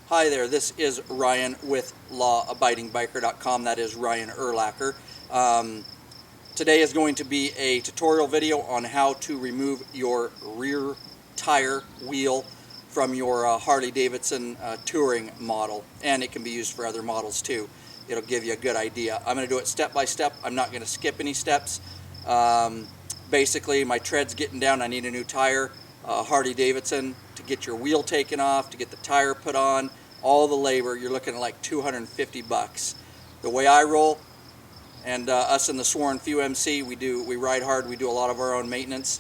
Hi there, this is Ryan with lawabidingbiker.com. That is Ryan Erlacher. Today is going to be a tutorial video on how to remove your rear tire wheel from your Harley Davidson touring model, and it can be used for other models too. It'll give you a good idea. I'm going to do it step by step. I'm not going to skip any steps. Basically, my tread's getting down. I need a new tire. Harley Davidson, to get your wheel taken off, to get the tire put on, all the labor, you're looking at like 250 bucks. The way I roll, and us in the Sworn Few MC, we ride hard, we do a lot of our own maintenance.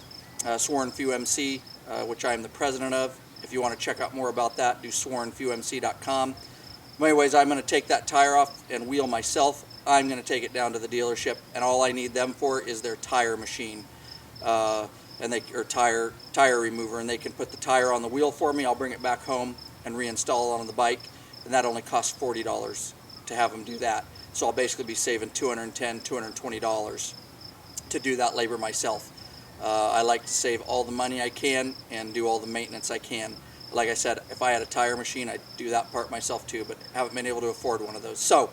Sworn Few MC, which I'm the president of. If you want to check out more about that, do swornfewmc.com. Anyways, I'm going to take that tire off and wheel myself. I'm going to take it down to the dealership, and all I need them for is their tire machine. Or tire remover, and they can put the tire on the wheel for me. I'll bring it back home and reinstall it on the bike, and that only costs $40 to have them do that. So I'll basically be saving $210, $220 to do that labor myself. I like to save all the money I can and do all the maintenance I can. Like I said, if I had a tire machine, I'd do that part myself too, but haven't been able to afford one of those. So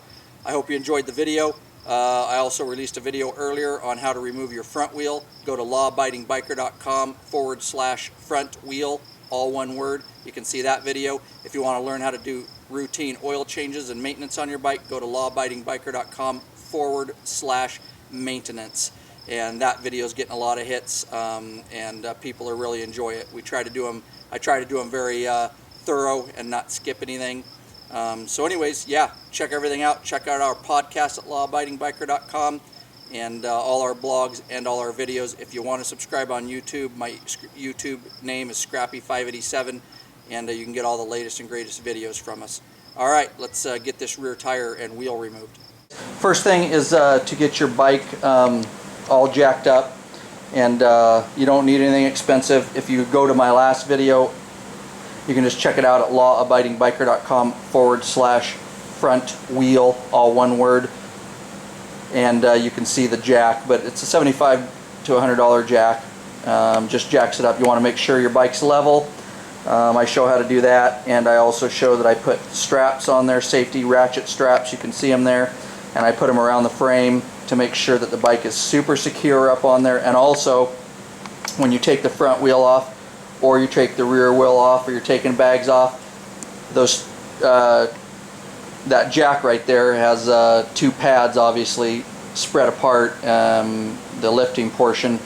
I hope you enjoyed the video. I also released a video earlier on how to remove your front wheel. Go to lawabidingbiker.com/front wheel, all one word. You can see that video. If you want to learn how to do routine oil changes and maintenance on your bike, go to lawabidingbiker.com/maintenance. And that video is getting a lot of hits, and people are really enjoy it. We try to do them. I try to do them very thorough and not skip anything. So anyways, yeah, check everything out. Check out our podcast at lawabidingbiker.com and all our blogs and all our videos. If you want to subscribe on YouTube, my YouTube name is Scrappy587, and you can get all the latest and greatest videos from us. All right, let's get this rear tire and wheel removed. First thing is to get your bike all jacked up, and you don't need anything expensive. If you go to my last video, you can just check it out at lawabidingbiker.com/front wheel, all one word, and you can see the jack. But it's a $75 to $100 jack. Just jacks it up. You want to make sure your bike's level. I show how to do that, and I also show that I put straps on there, safety ratchet straps. You can see them there, and I put them around the frame to make sure that the bike is super secure up on there. And also, when you take the front wheel off, or you take the rear wheel off, or you're taking bags off, those that jack right there has two pads, obviously spread apart, the lifting portion,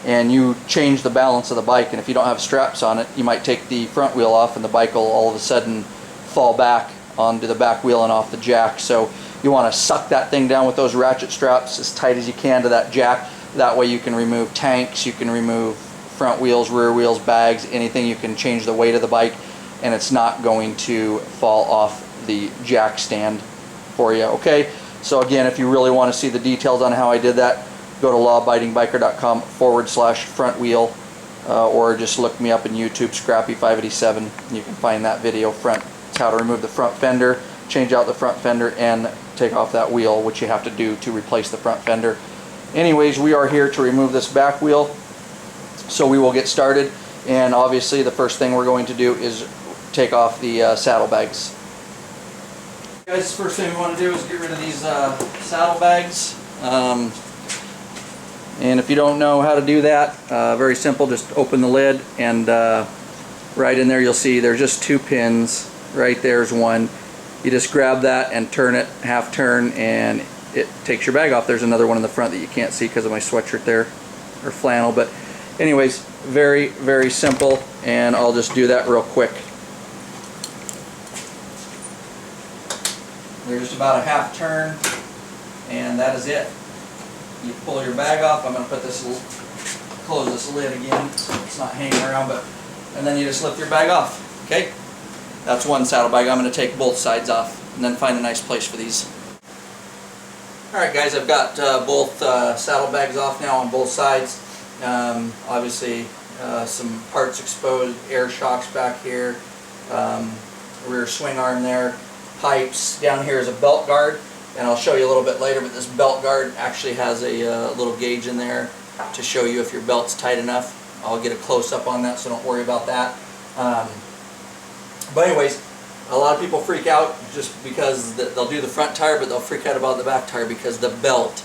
and you change the balance of the bike. And if you don't have straps on it, you might take the front wheel off, and the bike will all of a sudden fall back onto the back wheel and off the jack. So you want to suck that thing down with those ratchet straps as tight as you can to that jack. That way you can remove tanks, you can remove front wheels, rear wheels, bags, anything. You can change the weight of the bike, and it's not going to fall off the jack stand for you. Okay, so again, if you really want to see the details on how I did that, go to lawabidingbiker.com/front wheel, or just look me up in YouTube, Scrappy587. You can find that video. It's how to remove the front fender, change out the front fender, and take off that wheel, which you have to do to replace the front fender. Anyways, we are here to remove this back wheel. So we will get started, and obviously the first thing we're going to do is take off the saddlebags. Guys, the first thing we want to do is get rid of these saddlebags. And if you don't know how to do that, very simple. Just open the lid, and right in there you'll see there's just two pins. Right there's one. You just grab that and turn it, half turn, and it takes your bag off. There's another one in the front that you can't see because of my sweatshirt there, or flannel, but anyways, very, very simple, and I'll just do that real quick. There's just about a half turn, and that is it. You pull your bag off. I'm going to put this, close this lid again so it's not hanging around, and then you just lift your bag off. Okay, that's one saddlebag. I'm going to take both sides off and then find a nice place for these. Alright guys, I've got both saddlebags off now on both sides. Obviously some parts exposed, air shocks back here, rear swing arm there, pipes. Down here is a belt guard, and I'll show you a little bit later, but this belt guard actually has a little gauge in there to show you if your belt's tight enough. I'll get a close-up on that, so don't worry about that. But anyways, a lot of people freak out just because they'll do the front tire, but they'll freak out about the back tire because the belt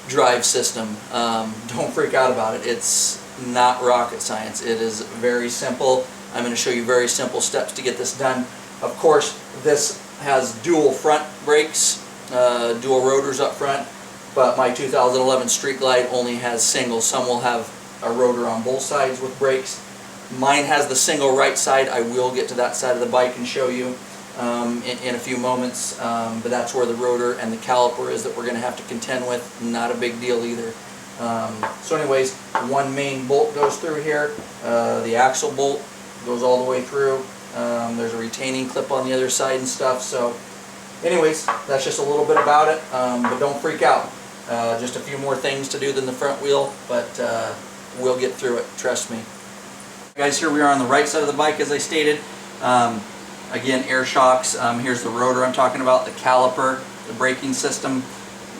drive system. Don't freak out about it. It's not rocket science. It is very simple. I'm going to show you very simple steps to get this done. Of course, this has dual front brakes, dual rotors up front, but my 2011 Street Glide only has single. Some will have a rotor on both sides with brakes. Mine has the single right side. I will get to that side of the bike and show you in a few moments, but that's where the rotor and the caliper is that we're going to have to contend with. Not a big deal either. So anyways, one main bolt goes through here. The axle bolt goes all the way through. There's a retaining clip on the other side and stuff. So anyways, that's just a little bit about it, but don't freak out. Just a few more things to do than the front wheel, but we'll get through it, trust me. Guys, here we are on the right side of the bike, as I stated. Again, air shocks. Here's the rotor I'm talking about, the caliper, the braking system,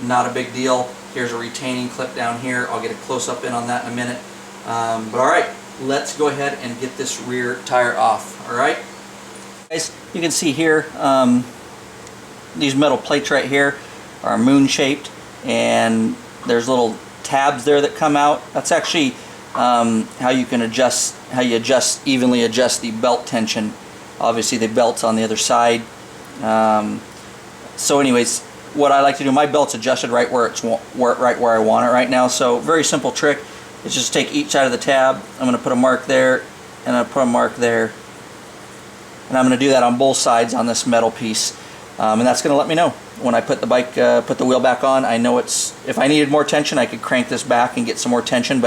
not a big deal. Here's a retaining clip down here. I'll get a close-up in on that in a minute. But alright, let's go ahead and get this rear tire off. Alright? Guys, you can see here, these metal plates right here are moon-shaped, and there's little tabs there that come out. That's actually how you evenly adjust the belt tension. Obviously the belt's on the other side. So anyways, what I like to do, my belt's adjusted right where I want it right now. So very simple trick is just take each side of the tab. I'm going to put a mark there, and I'm going to put a mark there, and I'm going to do that on both sides on this metal piece, and that's going to let me know when I put the wheel back on. I know if I needed more tension, I could crank this back and get some more tension,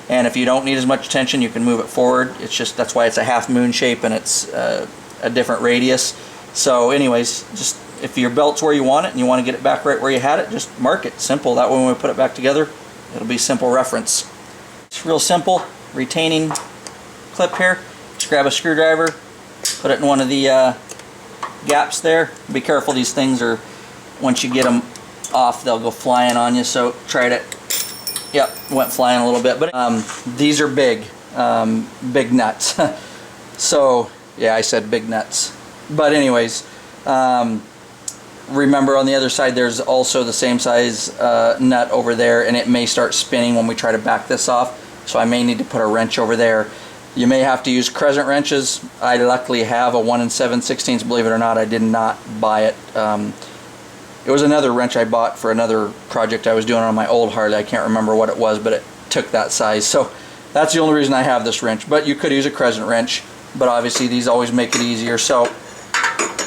and if you don't need as much tension, you can move it forward. It's just, that's why it's a half moon shape, and it's a different radius. So anyways, just if your belt's where you want it and you want to get it back right where you had it, just mark it. Simple. That way when we put it back together, it'll be simple reference. It's real simple. Retaining clip here. Just grab a screwdriver, put it in one of the gaps there. Be careful, these things are, once you get them off, they'll go flying on you, so try to, yep, went flying a little bit, but these are big nuts. So yeah, I said big nuts, but anyways, remember on the other side there's also the same size nut over there, and it may start spinning when we try to back this off, so I may need to put a wrench over there. You may have to use crescent wrenches. I luckily have a 1 7/16, believe it or not. I did not buy it. It was another wrench I bought for another project I was doing on my old Harley. I can't remember what it was, but it took that size. So that's the only reason I have this wrench. But you could use a crescent wrench, but obviously these always make it easier. So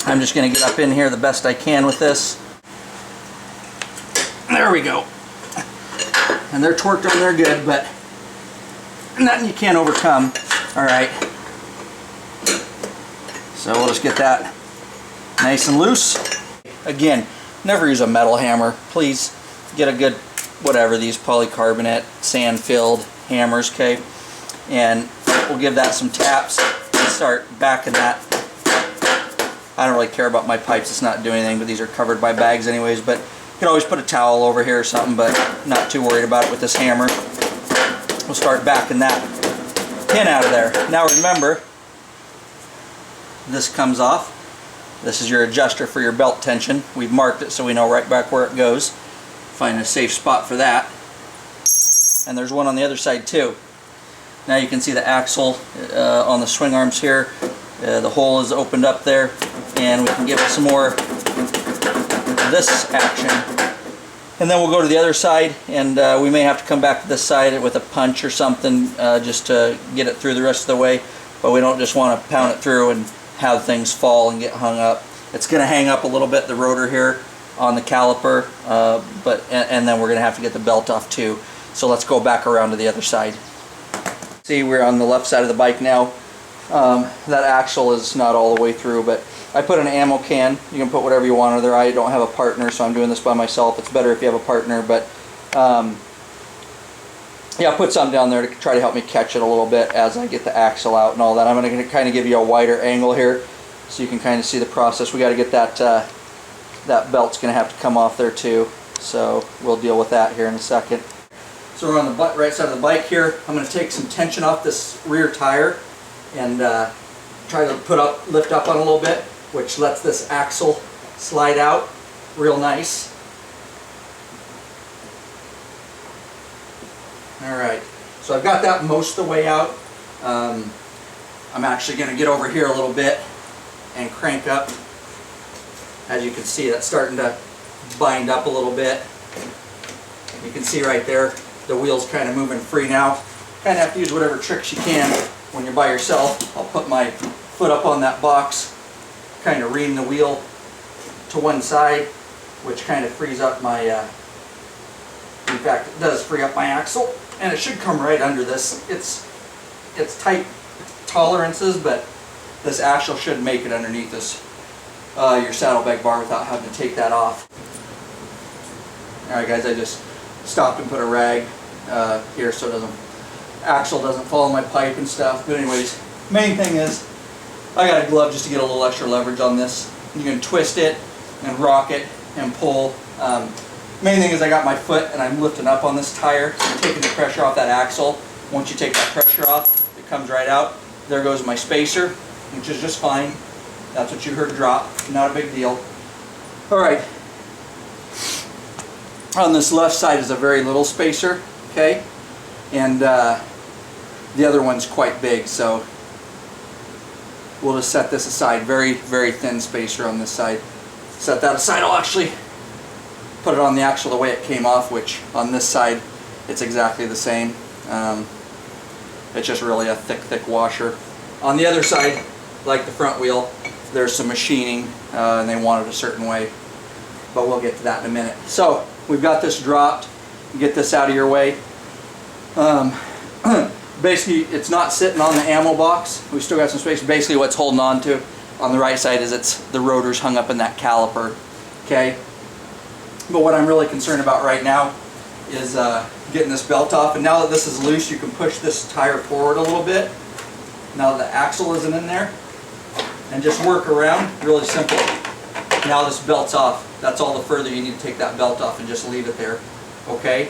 I'm just going to get up in here the best I can with this. There we go. And they're torqued on there good, but nothing you can't overcome. Alright. So we'll just get that nice and loose. Again, never use a metal hammer. Please get a good, whatever, these polycarbonate, sand-filled hammers, okay? And we'll give that some taps and start backing that. I don't really care about my pipes, it's not doing anything, but these are covered by bags anyways, but you can always put a towel over here or something, but not too worried about it with this hammer. We'll start backing that pin out of there. Now remember, this comes off. This is your adjuster for your belt tension. We've marked it so we know right back where it goes. Find a safe spot for that. And there's one on the other side too. Now you can see the axle on the swing arms here. The hole is opened up there, and we can give it some more of this action. And then we'll go to the other side, and we may have to come back to this side with a punch or something just to get it through the rest of the way, but we don't just want to pound it through and have things fall and get hung up. It's going to hang up a little bit, the rotor here on the caliper, and then we're going to have to get the belt off too. So let's go back around to the other side. See, we're on the left side of the bike now. That axle is not all the way through, but I put an ammo can. You can put whatever you want under there. I don't have a partner, so I'm doing this by myself. It's better if you have a partner, but yeah, I'll put something down there to try to help me catch it a little bit as I get the axle out and all that. I'm going to kind of give you a wider angle here so you can kind of see the process. We got to get that that belt's going to have to come off there too, so we'll deal with that here in a second. So we're on the right side of the bike here. I'm going to take some tension off this rear tire and try to lift up on a little bit. which lets this axle slide out real nice. Alright, so I've got that most of the way out. I'm actually going to get over here a little bit and crank up. As you can see, that's starting to bind up a little bit. You can see right there, the wheel's kind of moving free now. Kind of have to use whatever tricks you can when you're by yourself. I'll put my foot up on that box, kind of ream the wheel to one side, which kind of frees up my, in fact it does free up my axle, and it should come right under this. It's tight tolerances, but this axle should make it underneath this your saddlebag bar without having to take that off. Alright guys, I just stopped and put a rag here so axle doesn't fall in my pipe and stuff. But anyways, main thing is I got a glove just to get a little extra leverage on this. You can twist it and rock it and pull. Main thing is I got my foot and I'm lifting up on this tire, taking the pressure off that axle. Once you take that pressure off, it comes right out. There goes my spacer, which is just fine. That's what you heard drop, not a big deal. Alright, on this left side is a very little spacer, okay? And the other one's quite big, so we'll just set this aside. Very, very thin spacer on this side. Set that aside. I'll actually put it on the axle the way it came off, which on this side it's exactly the same. It's just really a thick washer. On the other side, like the front wheel, there's some machining and they want it a certain way, but we'll get to that in a minute. So we've got this dropped. Get this out of your way. Basically, it's not sitting on the ammo box. We still got some space. Basically, what's holding on to on the right side is the rotor's hung up in that caliper. Okay. But what I'm really concerned about right now is getting this belt off. And now that this is loose, you can push this tire forward a little bit. Now that the axle isn't in there, and just work around. Really simple. Now this belt's off. That's all the further you need to take that belt off and just leave it there. Okay.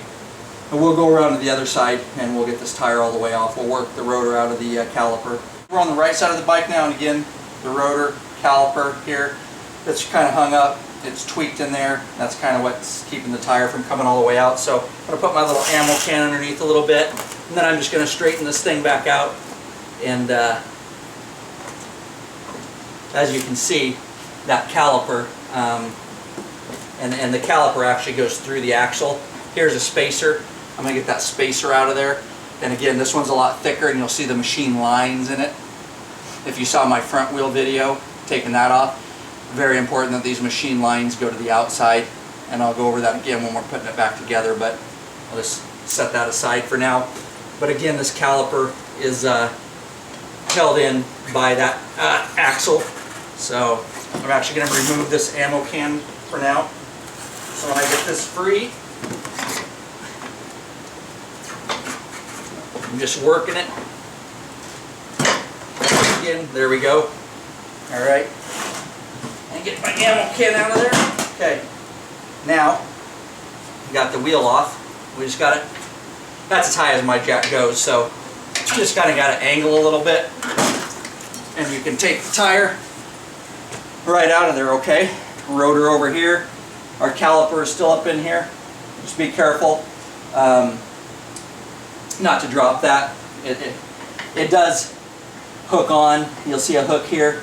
And we'll go around to the other side and we'll get this tire all the way off. We'll work the rotor out of the caliper. We're on the right side of the bike now, and again, the rotor caliper here, it's kind of hung up. It's tweaked in there. That's kind of what's keeping the tire from coming all the way out. So I'm going to put my little ammo can underneath a little bit, and then I'm just going to straighten this thing back out. And as you can see, that caliper, and the caliper actually goes through the axle. Here's a spacer. I'm going to get that spacer out of there. And again, this one's a lot thicker, and you'll see the machine lines in it. If you saw my front wheel video, taking that off, very important that these machine lines go to the outside, and I'll go over that again when we're putting it back together, but I'll just set that aside for now. But again, this caliper is held in by that axle, so I'm actually going to remove this ammo can for now. So when I get this free, I'm just working it. Again, there we go. Alright. And get my ammo can out of there. Okay. Now, we got the wheel off. We just got it. That's as high as my jack goes, so just kind of got to angle a little bit. And you can take the tire right out of there, okay? Rotor over here. Our caliper is still up in here. Just be careful not to drop that. It does hook on. You'll see a hook here,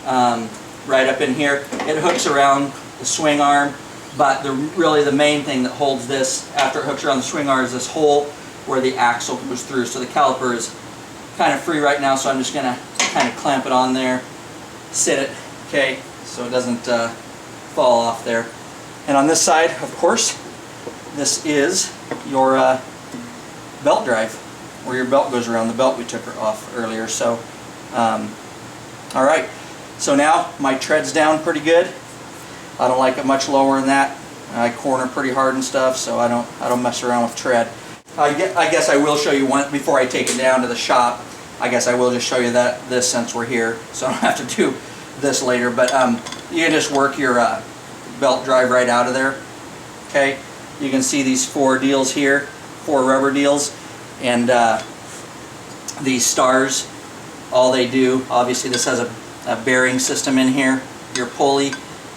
right up in here. It hooks around the swing arm, but really the main thing that holds this after it hooks around the swing arm is this hole where the axle goes through. So the caliper is kind of free right now, so I'm just going to kind of clamp it on there, sit it, okay, so it doesn't fall off there. And on this side, of course, this is your belt drive, where your belt goes around the belt we took off earlier. So, alright, so now my tread's down pretty good. I don't like it much lower than that. I corner pretty hard and stuff, so I don't mess around with tread. I guess I will show you one before I take it down to the shop. I guess I will just show you this since we're here, so I don't have to do this later. But you can just work your belt drive right out of there. Okay, you can see these 4 deals here, 4 rubber deals, and these stars. All they do, obviously, this has a bearing system in here. your pulley,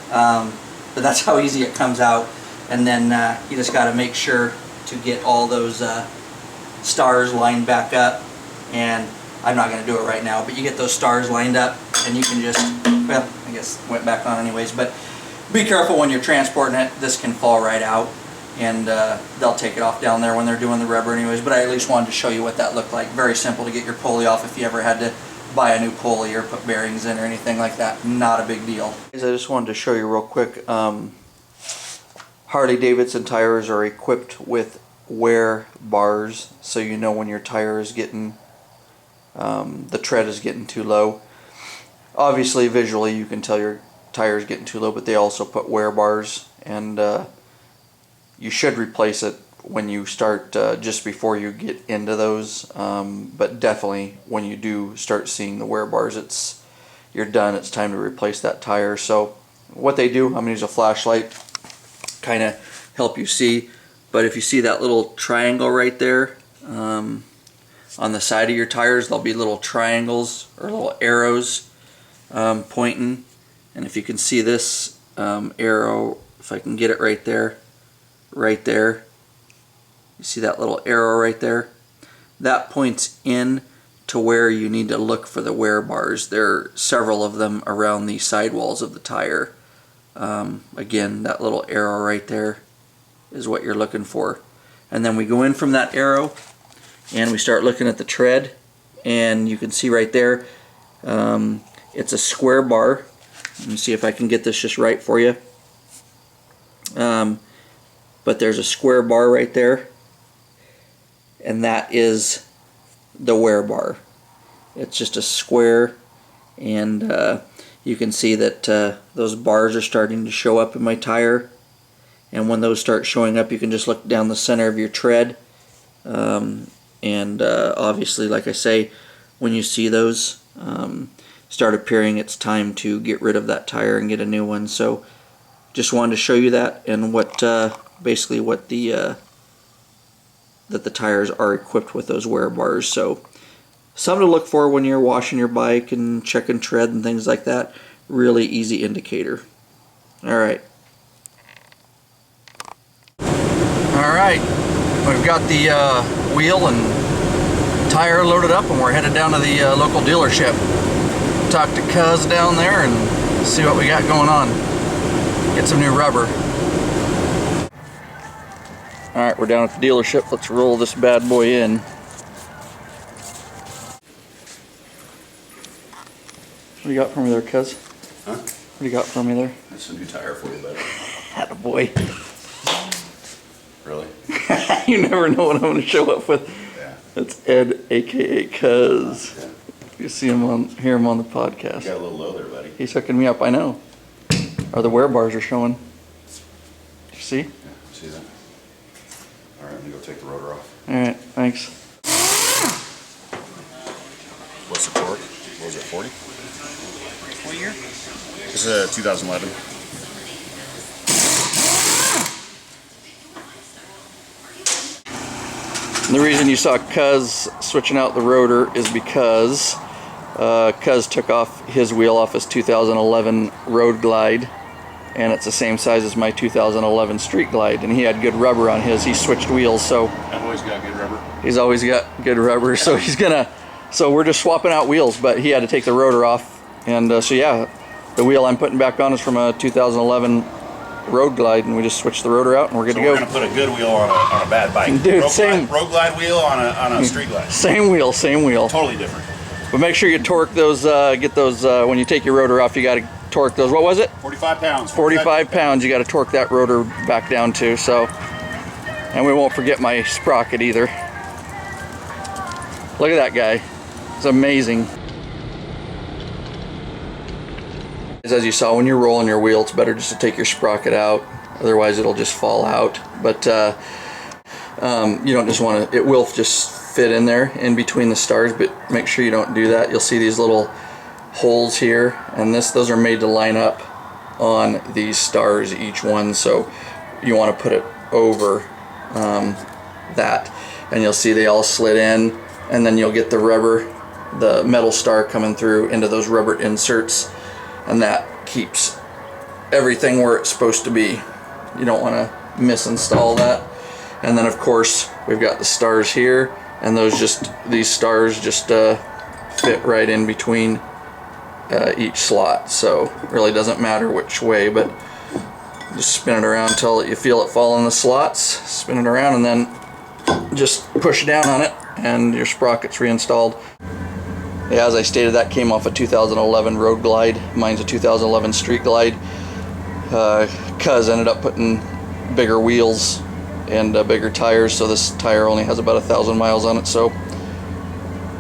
but that's how easy it comes out. And then you just got to make sure to get all those stars lined back up. And I'm not going to do it right now, but you get those stars lined up and you can just, well, I guess it went back on anyways, but be careful when you're transporting it. This can fall right out, and they'll take it off down there when they're doing the rubber anyways, but I at least wanted to show you what that looked like. Very simple to get your pulley off if you ever had to buy a new pulley or put bearings in or anything like that. Not a big deal. I just wanted to show you real quick, Harley Davidson tires are equipped with wear bars, so you know when your tire is getting, the tread is getting too low. Obviously visually you can tell your tire is getting too low, but they also put wear bars, and you should replace it when you start, just before you get into those, but definitely when you do start seeing the wear bars, you're done, it's time to replace that tire. So what they do, I'm going to use a flashlight, kind of help you see, but if you see that little triangle right there, on the side of your tires, there'll be little triangles or little arrows pointing, and if you can see this arrow, if I can get it right there, you see that little arrow right there? That points in to where you need to look for the wear bars. There are several of them around the sidewalls of the tire. Again, that little arrow right there is what you're looking for. And then we go in from that arrow and we start looking at the tread, and you can see right there, it's a square bar. Let me see if I can get this just right for you. But there's a square bar right there, and that is the wear bar. It's just a square, and you can see that those bars are starting to show up in my tire, and when those start showing up, you can just look down the center of your tread, and obviously, like I say, when you see those start appearing, it's time to get rid of that tire and get a new one. So just wanted to show you that, and what basically what the that the tires are equipped with those wear bars. So something to look for when you're washing your bike and checking tread and things like that. Really easy indicator. Alright, we've got the wheel and tire loaded up, and we're headed down to the local dealership. Talk to Cuz down there and see what we got going on. Get some new rubber. Alright, we're down at the dealership. Let's roll this bad boy in. What do you got for me there, Cuz? Huh? What do you got for me there? That's a new tire for you, buddy. Attaboy. Really? You never know what I'm going to show up with. Yeah. That's Ed, aka Cuz. Yeah. You see him hear him on the podcast. You got a little low there, buddy. He's hooking me up, I know. Or the wear bars are showing. You see? Yeah, see that? Alright, I'm gonna go take the rotor off. Alright, thanks. What's the torque? What was it, 40? What year? This is a 2011. And the reason you saw Cuz switching out the rotor is because Cuz took off his wheel off his 2011 Road Glide, and it's the same size as my 2011 Street Glide, and he had good rubber on his. He switched wheels, so I've always got good rubber. he's always got good rubber, so he's gonna, so we're just swapping out wheels, but he had to take the rotor off, and so yeah, the wheel I'm putting back on is from a 2011 Road Glide, and we just switched the rotor out and we're good to go. We're gonna put a good wheel on a bad bike. Dude, Road Glide wheel on a Street Glide. Same wheel, same wheel. Totally different. But make sure you torque those, get those, when you take your rotor off, you got to torque those. What was it? 45 pounds. 45 pounds, you got to torque that rotor back down to, so. And we won't forget my sprocket either. Look at that guy. It's amazing. As you saw, when you're rolling your wheel, it's better just to take your sprocket out. Otherwise, it'll just fall out. But you don't just want to, it will just fit in there in between the stars, but make sure you don't do that. You'll see these little holes here, and those are made to line up on these stars, each one, so you want to put it over that, and you'll see they all slid in, and then you'll get the rubber, the metal star coming through into those rubber inserts, and that keeps everything where it's supposed to be. You don't want to misinstall that. And then of course we've got the stars here, and these stars just fit right in between each slot, so it really doesn't matter which way, but just spin it around until you feel it fall in the slots, spin it around, and then just push down on it and your sprocket's reinstalled. Yeah, as I stated, that came off a 2011 Road Glide. Mine's a 2011 Street Glide. Cuz ended up putting bigger wheels and bigger tires, so this tire only has about 1,000 miles on it. So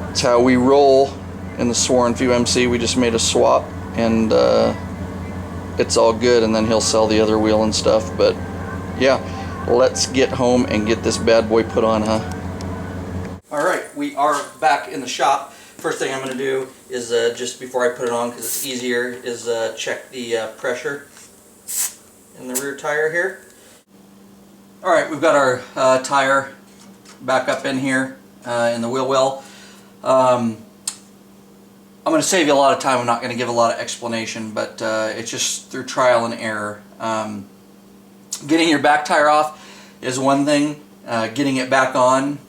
that's how we roll in the Sworn Few MC. We just made a swap, and it's all good, and then he'll sell the other wheel and stuff. But yeah, let's get home and get this bad boy put on, huh? Alright, we are back in the shop. First thing I'm going to do is, just before I put it on, because it's easier, is check the pressure in the rear tire here. Alright, we've got our tire back up in here in the wheel well. I'm going to save you a lot of time. I'm not going to give a lot of explanation, but it's just through trial and error. Getting your back tire off is one thing. Getting it back on,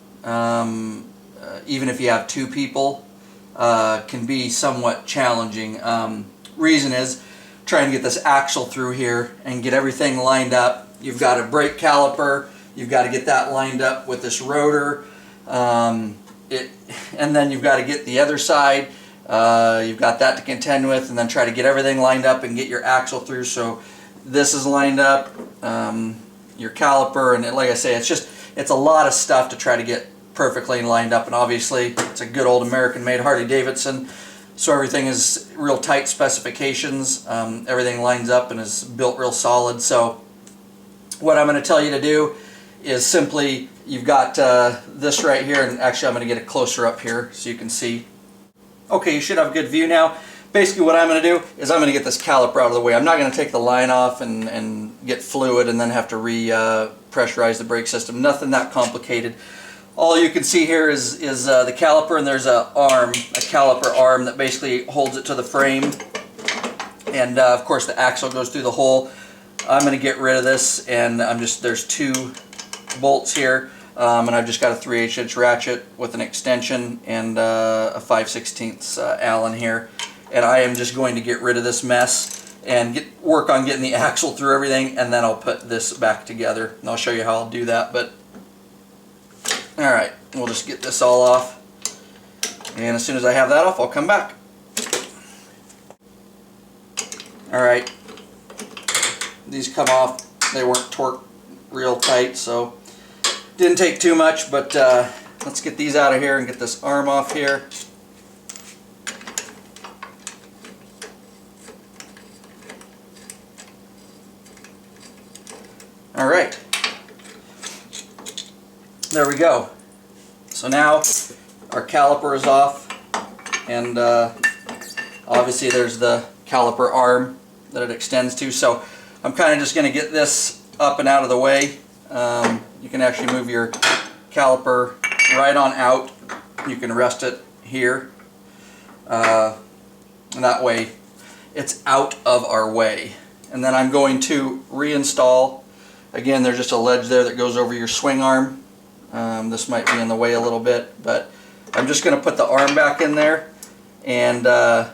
even if you have two people, can be somewhat challenging. Reason is trying to get this axle through here and get everything lined up. You've got a brake caliper, you've got to get that lined up with this rotor, and then you've got to get the other side, you've got that to contend with, and then try to get everything lined up and get your axle through. So this is lined up, your caliper, and like I say, it's a lot of stuff to try to get perfectly lined up. And obviously it's a good old American made Harley Davidson, so everything is real tight specifications. Everything lines up and is built real solid. So what I'm going to tell you to do is simply, you've got this right here, and actually I'm going to get it closer up here so you can see. Okay, you should have a good view now. Basically what I'm going to do is I'm going to get this caliper out of the way. I'm not going to take the line off and get fluid and then have to re-pressurize the brake system. Nothing that complicated. All you can see here is the caliper, and there's a caliper arm that basically holds it to the frame, and of course the axle goes through the hole. I'm going to get rid of this, and there's two bolts here, and I've just got a 3/8" ratchet with an extension and a 5/16 Allen here, and I am just going to get rid of this mess and work on getting the axle through everything, and then I'll put this back together, and I'll show you how I'll do that. But alright, we'll just get this all off, and as soon as I have that off, I'll come back. Alright, these come off. They weren't torqued real tight, so didn't take too much, but let's get these out of here and get this arm off here. Alright, there we go. So now our caliper is off, and obviously there's the caliper arm that it extends to. So I'm kind of just going to get this up and out of the way. You can actually move your caliper right on out. You can rest it here, and that way it's out of our way. And then I'm going to reinstall. Again, there's just a ledge there that goes over your swing arm. This might be in the way a little bit, but I'm just going to put the arm back in there, and I'm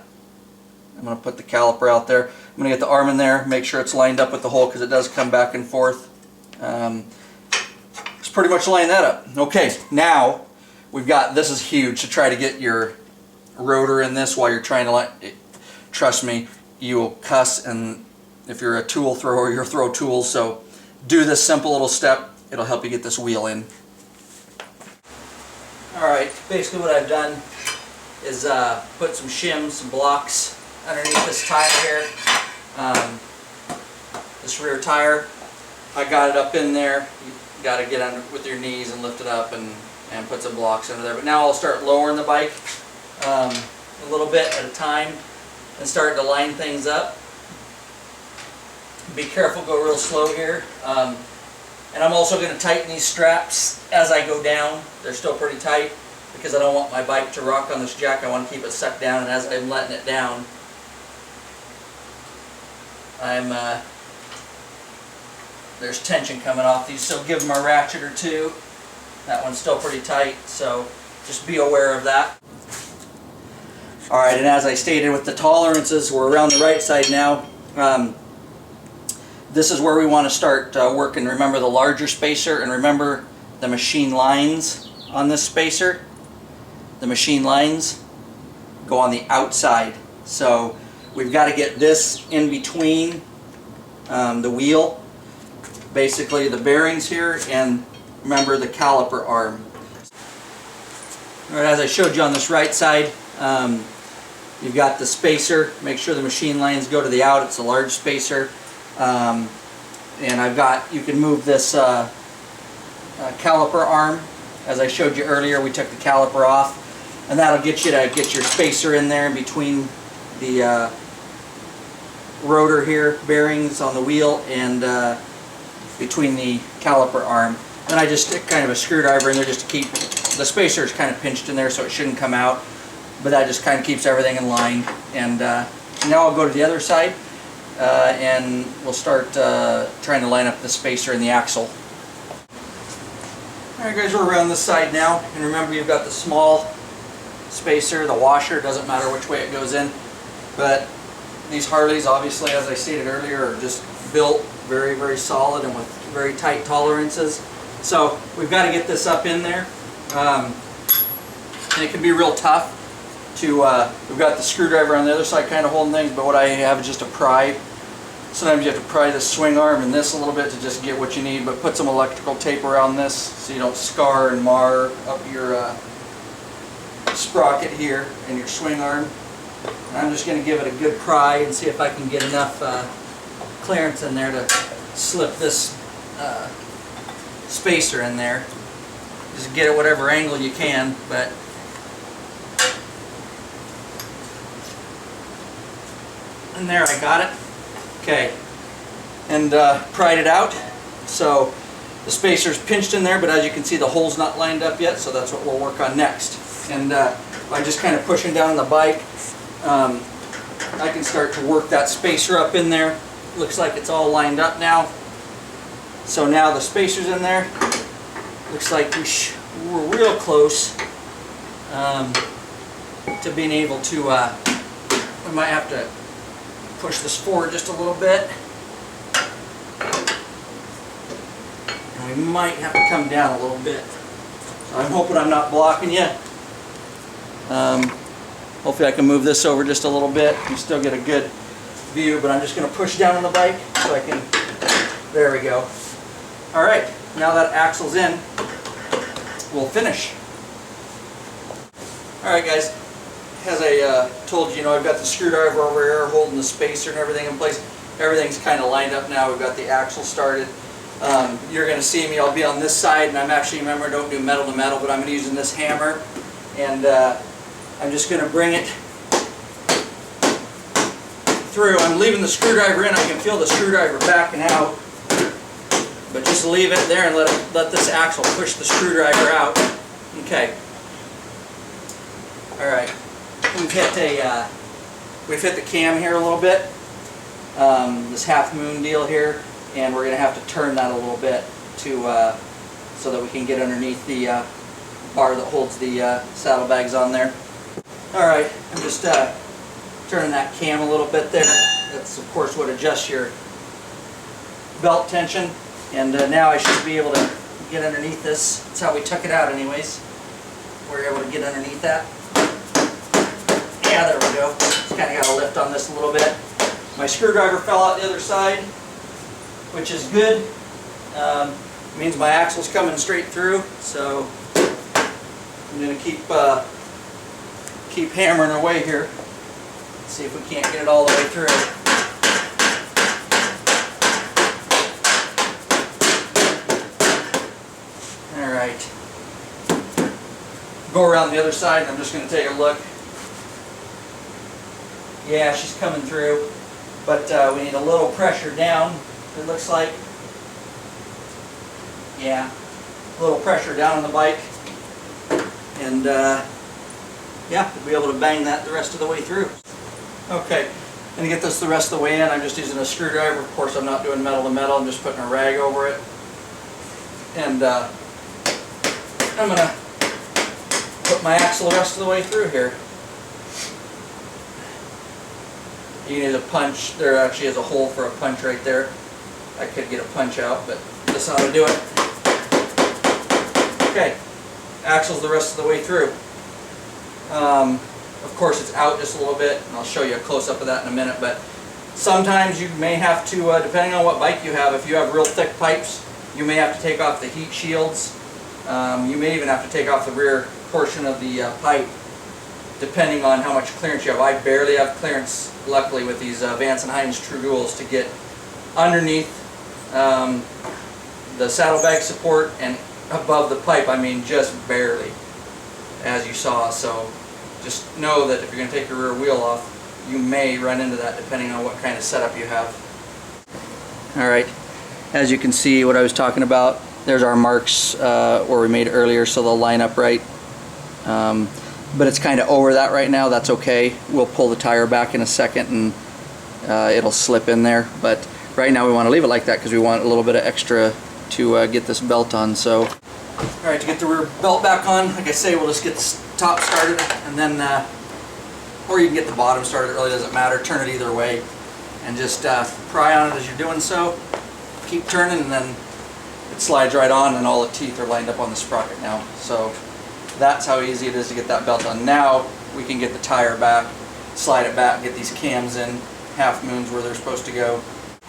going to put the caliper out there. I'm going to get the arm in there, make sure it's lined up with the hole, because it does come back and forth. Just pretty much line that up. Okay, now we've got, this is huge, to try to get your rotor in this while you're trying to line. Trust me, you will cuss, and if you're a tool thrower, you'll throw tools. So do this simple little step. It'll help you get this wheel in. Alright, basically what I've done is put some shims, some blocks underneath this tire here. This rear tire, I got it up in there. You got to get under with your knees and lift it up and put some blocks under there. But now I'll start lowering the bike a little bit at a time and start to line things up. Be careful, go real slow here. And I'm also going to tighten these straps as I go down. They're still pretty tight because I don't want my bike to rock on this jack. I want to keep it sucked down, and as I'm letting it down, there's tension coming off these, so give them a ratchet or two. That one's still pretty tight, so just be aware of that. Alright, and as I stated with the tolerances, we're around the right side now. This is where we want to start working. Remember the larger spacer, and remember the machine lines on this spacer. The machine lines go on the outside. So we've got to get this in between the wheel, basically the bearings here, and remember the caliper arm. Alright, as I showed you on this right side, you've got the spacer. Make sure the machine lines go to the out. It's a large spacer. And you can move this caliper arm. As I showed you earlier, we took the caliper off, and that'll get you to get your spacer in there in between the rotor here, bearings on the wheel, and between the caliper arm. Then I just stick kind of a screwdriver in there just to keep the spacer is kind of pinched in there, so it shouldn't come out, but that just kind of keeps everything in line. And now I'll go to the other side, and we'll start trying to line up the spacer and the axle. Alright guys, we're around this side now, and remember you've got the small spacer, the washer, doesn't matter which way it goes in, but these Harleys, obviously, as I stated earlier, are just built very, very solid and with very tight tolerances. So we've got to get this up in there, and it can be real tough to, we've got the screwdriver on the other side kind of holding things, but what I have is just a pry. Sometimes you have to pry the swing arm and this a little bit to just get what you need, but put some electrical tape around this so you don't scar and mar up your sprocket here and your swing arm. And I'm just going to give it a good pry and see if I can get enough clearance in there to slip this spacer in there. Just get it whatever angle you can, but and there, I got it. Okay, and pried it out. So the spacer's pinched in there, but as you can see, the hole's not lined up yet, so that's what we'll work on next. And by just kind of pushing down on the bike, I can start to work that spacer up in there. Looks like it's all lined up now. So now the spacer's in there. Looks like we're real close to being able to, we might have to push this forward just a little bit. And we might have to come down a little bit. So I'm hoping I'm not blocking you. Hopefully I can move this over just a little bit and still get a good view, but I'm just going to push down on the bike so I can, there we go. Alright, now that axle's in, we'll finish. Alright guys, as I told you, I've got the screwdriver over here holding the spacer and everything in place. Everything's kind of lined up now. We've got the axle started. You're going to see me, I'll be on this side, and I'm actually, remember, don't do metal to metal, but I'm using this hammer, and I'm just going to bring it through. I'm leaving the screwdriver in. I can feel the screwdriver backing out, but just leave it there and let this axle push the screwdriver out. Okay. All right. We've hit the cam here a little bit. This half moon deal here, and we're going to have to turn that a little bit to so that we can get underneath the bar that holds the saddlebags on there. All right. I'm just turning that cam a little bit there. That's of course what adjusts your belt tension, and now I should be able to get underneath this. That's how we took it out anyways. We're able to get underneath that. Yeah, there we go. Just kind of got to lift on this a little bit. My screwdriver fell out the other side, which is good. Means my axle's coming straight through, so I'm going to keep hammering away here. See if we can't get it all the way through. Alright. Go around the other side, and I'm just going to take a look. Yeah, she's coming through, but we need a little pressure down, it looks like. Yeah, a little pressure down on the bike, and yeah, we'll be able to bang that the rest of the way through. Okay, And to get this the rest of the way in, I'm just using a screwdriver. Of course, I'm not doing metal to metal, I'm just putting a rag over it. And I'm going to put my axle the rest of the way through here. You can use a punch. There actually is a hole for a punch right there. I could get a punch out, but this is how to do it. Okay, axle's the rest of the way through. Of course, it's out just a little bit, and I'll show you a close-up of that in a minute, but sometimes you may have to, depending on what bike you have, if you have real thick pipes, you may have to take off the heat shields. You may even have to take off the rear portion of the pipe, depending on how much clearance you have. I barely have clearance, luckily, with these Vance & Hines True Duals to get underneath the saddlebag support and above the pipe. I mean, just barely, as you saw. So just know that if you're going to take your rear wheel off, you may run into that depending on what kind of setup you have. Alright, as you can see what I was talking about, there's our marks where we made earlier, so they'll line up right. But it's kind of over that right now. That's okay. We'll pull the tire back in a second and it'll slip in there. But right now we want to leave it like that because we want a little bit of extra to get this belt on. So, alright, to get the rear belt back on, like I say, we'll just get the top started and then, or you can get the bottom started, it really doesn't matter. Turn it either way and just pry on it as you're doing so. Keep turning and then it slides right on and all the teeth are lined up on the sprocket now. So that's how easy it is to get that belt on. Now we can get the tire back, slide it back, get these cams in half moons where they're supposed to go.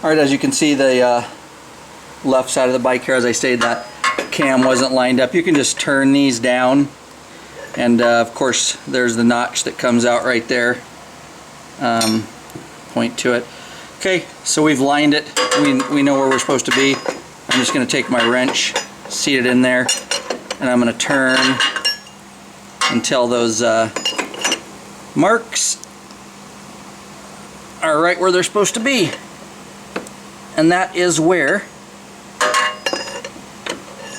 Alright, as you can see, the left side of the bike here, as I stated, that cam wasn't lined up. You can just turn these down and of course there's the notch that comes out right there. Point to it. Okay, so we've lined it. We know where we're supposed to be. I'm just going to take my wrench, seat it in there, and I'm going to turn until those marks are right where they're supposed to be. And that is where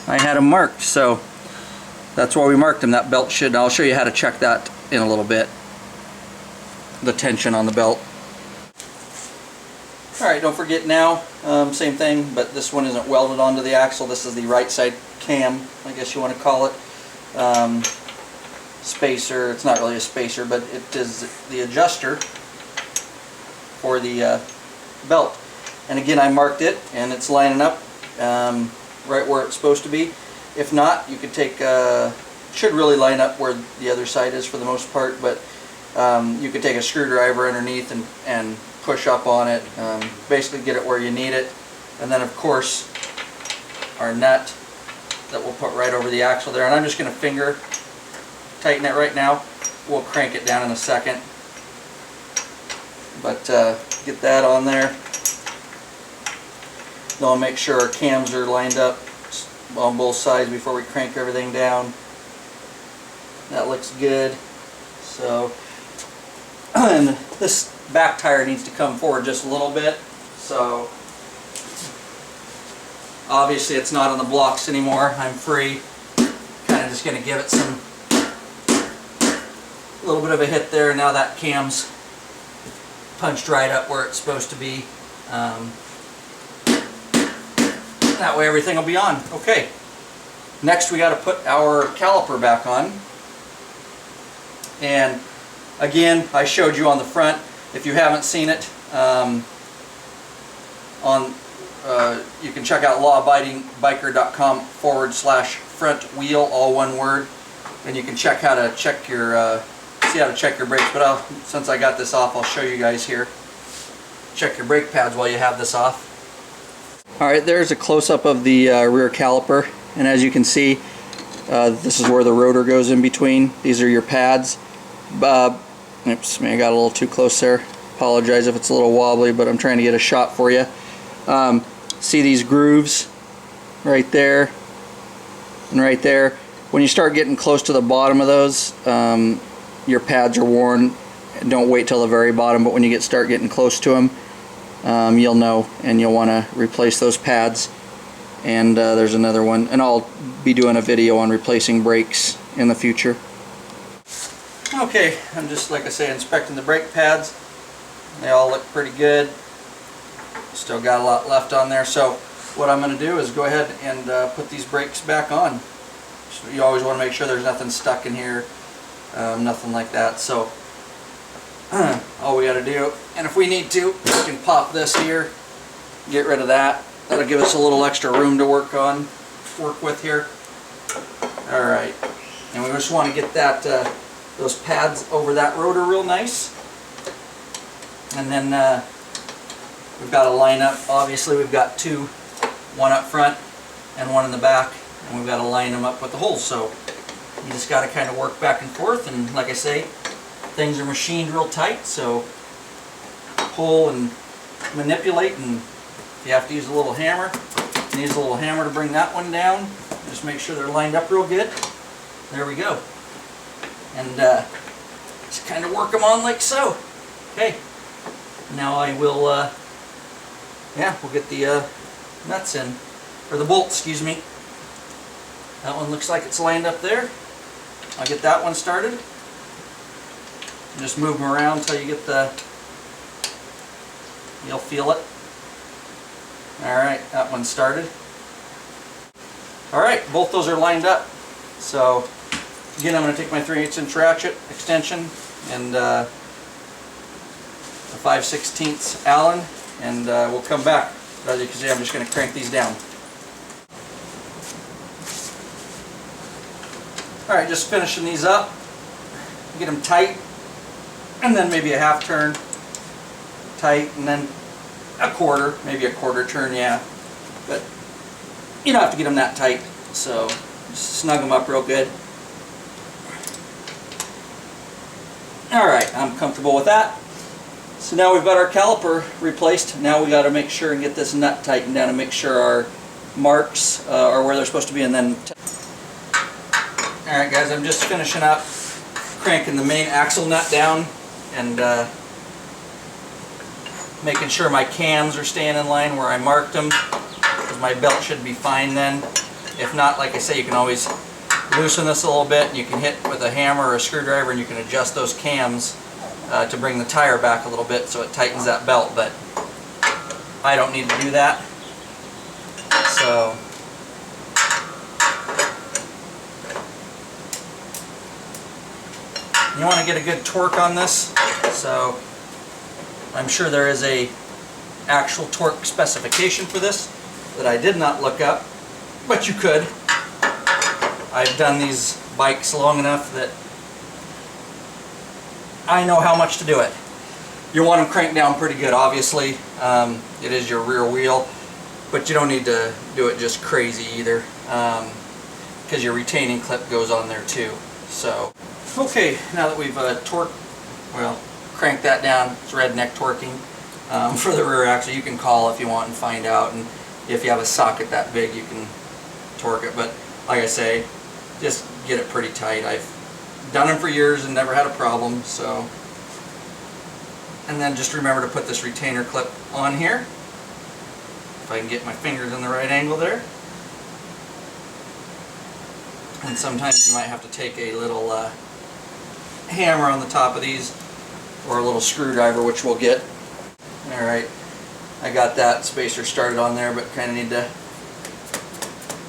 I had them marked. So that's why we marked them. That belt should, I'll show you how to check that in a little bit. The tension on the belt. Alright, don't forget now, same thing, but this one isn't welded onto the axle. This is the right side cam, I guess you want to call it. Spacer, it's not really a spacer, but it is the adjuster for the belt. And again, I marked it and it's lining up right where it's supposed to be. If not, you could take, should really line up where the other side is for the most part, but you could take a screwdriver underneath and push up on it, basically get it where you need it. And then of course our nut that we'll put right over the axle there, and I'm just going to finger tighten it right now. We'll crank it down in a second, but get that on there. Then we'll make sure our cams are lined up on both sides before we crank everything down. That looks good. So, and this back tire needs to come forward just a little bit, so obviously it's not on the blocks anymore. I'm free. Kind of just going to give it some, a little bit of a hit there. Now that cam's punched right up where it's supposed to be. That way everything will be on. Okay, next we got to put our caliper back on. And again, I showed you on the front. If you haven't seen it, you can check out lawabidingbiker.com/front wheel, all one word, and you can check how to check your see how to check your brakes. But since I got this off, I'll show you guys here. Check your brake pads while you have this off. All right, there's a close-up of the rear caliper, and as you can see, this is where the rotor goes in between. These are your pads. Oops, I got a little too close there. Apologize if it's a little wobbly, but I'm trying to get a shot for you. See these grooves right there and right there? When you start getting close to the bottom of those, your pads are worn. Don't wait till the very bottom, but when you start getting close to them, you'll know, and you'll want to replace those pads. And there's another one, and I'll be doing a video on replacing brakes in the future. Okay, I'm just, like I say, inspecting the brake pads. They all look pretty good. Still got a lot left on there. So what I'm going to do is go ahead and put these brakes back on. So you always want to make sure there's nothing stuck in here, nothing like that. So all we got to do, and if we need to, we can pop this here, get rid of that. That'll give us a little extra room to work with here. All right, and we just want to get that those pads over that rotor real nice, and then we've got to line up. Obviously, we've got two, one up front and one in the back, and we've got to line them up with the holes. So you just got to kind of work back and forth, and like I say, things are machined real tight, so pull and manipulate, and if you have to use a little hammer, use a little hammer to bring that one down. Just make sure they're lined up real good. There we go. And just kind of work them on like so. Okay. Now I will, we'll get the nuts in, or the bolts, excuse me. That one looks like it's lined up there. I'll get that one started. And just move them around until you get you'll feel it. Alright, that one's started. Alright, both those are lined up. So, again, I'm going to take my 3/8" ratchet extension and a 5/16 Allen, and we'll come back. As you can see, I'm just going to crank these down. Alright, just finishing these up. Get them tight, and then maybe a half turn tight, and then a quarter, maybe a quarter turn, yeah. But you don't have to get them that tight, so just snug them up real good. Alright, I'm comfortable with that. So now we've got our caliper replaced. Now we got to make sure and get this nut tightened down and make sure our marks are where they're supposed to be, and then alright guys, I'm just finishing up cranking the main axle nut down and making sure my cams are staying in line where I marked them, because my belt should be fine then. If not, like I say, you can always loosen this a little bit, and you can hit with a hammer or a screwdriver, and you can adjust those cams to bring the tire back a little bit so it tightens that belt, but I don't need to do that. So you want to get a good torque on this, so I'm sure there is a actual torque specification for this that I did not look up, but you could. I've done these bikes long enough that I know how much to do it. You want them cranked down pretty good, obviously. It is your rear wheel, but you don't need to do it just crazy either, because your retaining clip goes on there too. So, okay, now that we've cranked that down, it's redneck torquing for the rear axle. You can call if you want and find out, and if you have a socket that big, you can torque it. But like I say, just get it pretty tight. I've done them for years and never had a problem. So, and then just remember to put this retainer clip on here. If I can get my fingers in the right angle there. And sometimes you might have to take a little hammer on the top of these, or a little screwdriver, which we'll get. Alright, I got that spacer started on there, but kind of need to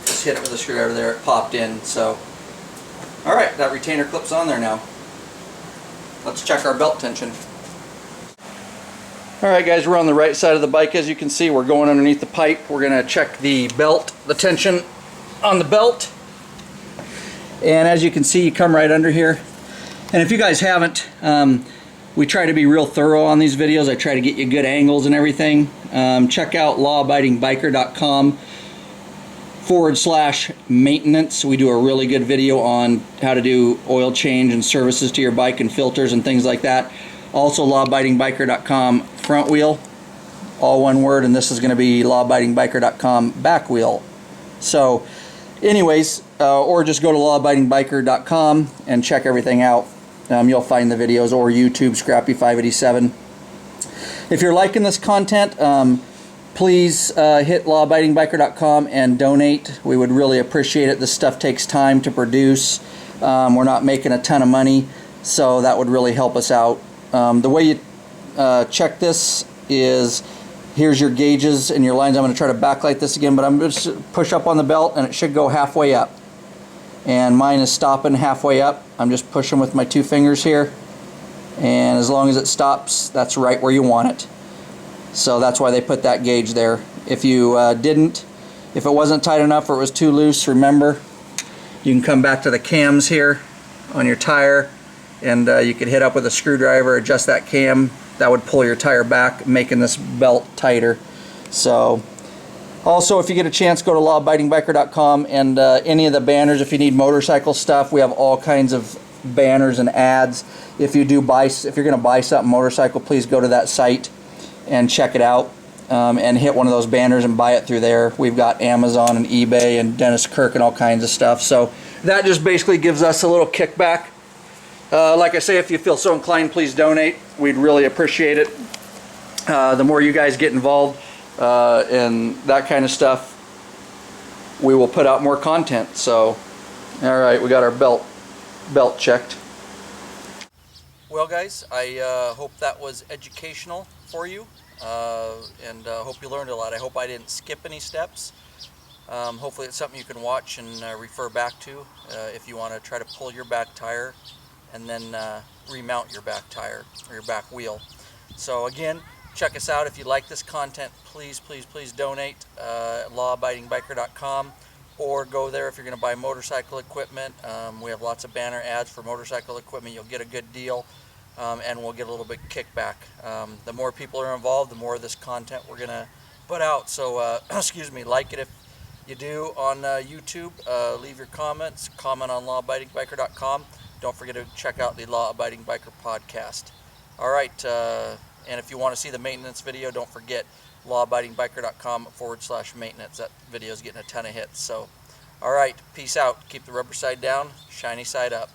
just hit it with a screwdriver there. It popped in. So, alright, that retainer clip's on there now. Let's check our belt tension. Alright guys, we're on the right side of the bike. As you can see, we're going underneath the pipe. We're going to check the belt, the tension on the belt. And as you can see, you come right under here. And if you guys haven't, we try to be real thorough on these videos. I try to get you good angles and everything. Check out lawabidingbiker.com/maintenance. We do a really good video on how to do oil change and services to your bike and filters and things like that. Also lawabidingbiker.com front wheel, all one word, and this is going to be lawabidingbiker.com back wheel. So anyways, or just go to lawabidingbiker.com and check everything out. You'll find the videos, or YouTube Scrappy587. If you're liking this content, please hit lawabidingbiker.com and donate. We would really appreciate it. This stuff takes time to produce. We're not making a ton of money, so that would really help us out. The way you check this is, here's your gauges and your lines. I'm going to try to backlight this again, but I'm going to push up on the belt and it should go halfway up. And mine is stopping halfway up. I'm just pushing with my 2 fingers here. And as long as it stops, that's right where you want it. So that's why they put that gauge there. If you if it wasn't tight enough or it was too loose, remember, you can come back to the cams here on your tire, and you could hit up with a screwdriver, adjust that cam. That would pull your tire back, making this belt tighter. So also, if you get a chance, go to lawabidingbiker.com, and any of the banners, if you need motorcycle stuff, we have all kinds of banners and ads. If you're going to buy something motorcycle, please go to that site and check it out, and hit one of those banners and buy it through there. We've got Amazon and eBay and Dennis Kirk and all kinds of stuff. So that just basically gives us a little kickback. Like I say, if you feel so inclined, please donate. We'd really appreciate it. The more you guys get involved in that kind of stuff, we will put out more content. So, all right, we got our belt checked. Well, guys, I hope that was educational for you, and hope you learned a lot. I hope I didn't skip any steps. Hopefully it's something you can watch and refer back to if you want to try to pull your back tire and then remount your back tire or your back wheel. So again, check us out. If you like this content, please donate at lawabidingbiker.com, or go there if you're going to buy motorcycle equipment. We have lots of banner ads for motorcycle equipment. You'll get a good deal, and we'll get a little bit kickback. The more people are involved, the more of this content we're going to put out. So excuse me, like it if you do on YouTube. Leave your comments. Comment on lawabidingbiker.com. Don't forget to check out the Law Abiding Biker podcast. All right, and if you want to see the maintenance video, don't forget lawabidingbiker.com/maintenance. That video is getting a ton of hits. So, all right, peace out. Keep the rubber side down, shiny side up.